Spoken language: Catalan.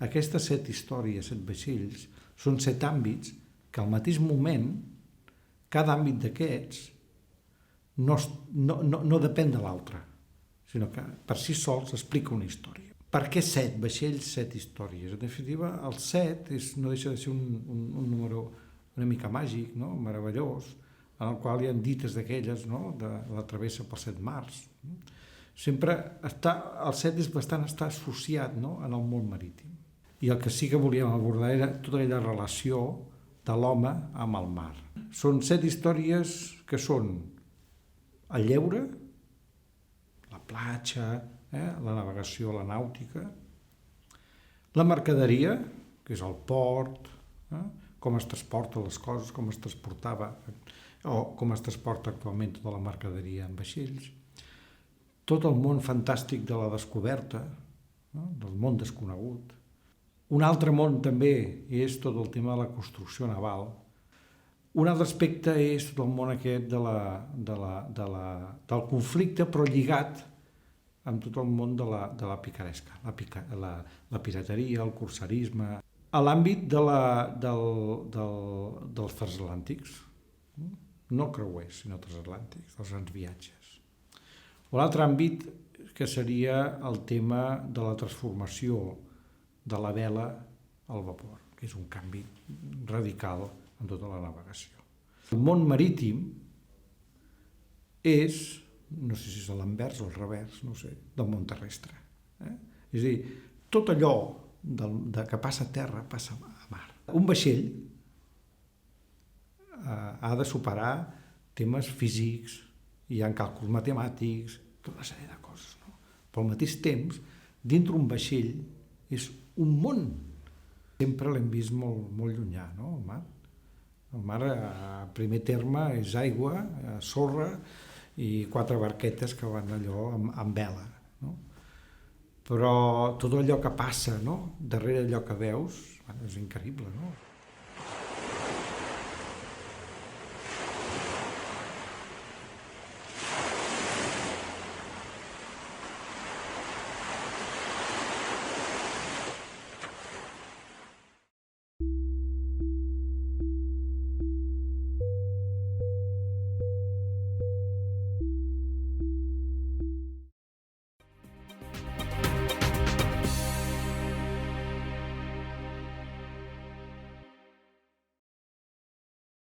aquestes 7 històries, 7 vaixells, són 7 àmbits que al mateix moment, cada àmbit d'aquests no depèn de l'altre, sinó que per si sols explica una història. Per què 7 vaixells, 7 històries? En definitiva, el 7 no deixa de ser un número una mica màgic, no? Meravellós, en el qual hi ha dites d'aquelles, no? De la travessa pels 7 mars. Sempre el 7 és bastant està associat, no? En el món marítim. I el que sí que volíem abordar era tota aquella relació de l'home amb el mar. Són 7 històries que són el lleure, la platja, la navegació, la nàutica, la mercaderia, que és el port, com es transporten les coses, com es transportava o com es transporta actualment tota la mercaderia en vaixells, tot el món fantàstic de la descoberta, del món desconegut. Un altre món també és tot el tema de la construcció naval. Un altre aspecte és tot el món aquest del conflicte, però lligat amb tot el món de la picaresca, la pirateria, el corsarisme, a l'àmbit dels transatlàntics, no creuers, sinó transatlàntics, dels grans viatges. Un altre àmbit que seria el tema de la transformació de la vela al vapor, que és un canvi radical en tota la navegació. El món marítim és, no sé si és l'anvers o el revers, no sé, del món terrestre. És a dir, tot allò que passa a terra passa a mar. Un vaixell ha de superar temes físics, hi ha càlculs matemàtics, tota una sèrie de coses, no? Però al mateix temps, dintre un vaixell és un món. Sempre l'hem vist molt llunyà, no? El mar. El mar, a primer terme, és aigua, sorra i 4 barquetes que van allò amb vela, no? Però tot allò que passa, no? Darrere allò que veus, és increïble, no?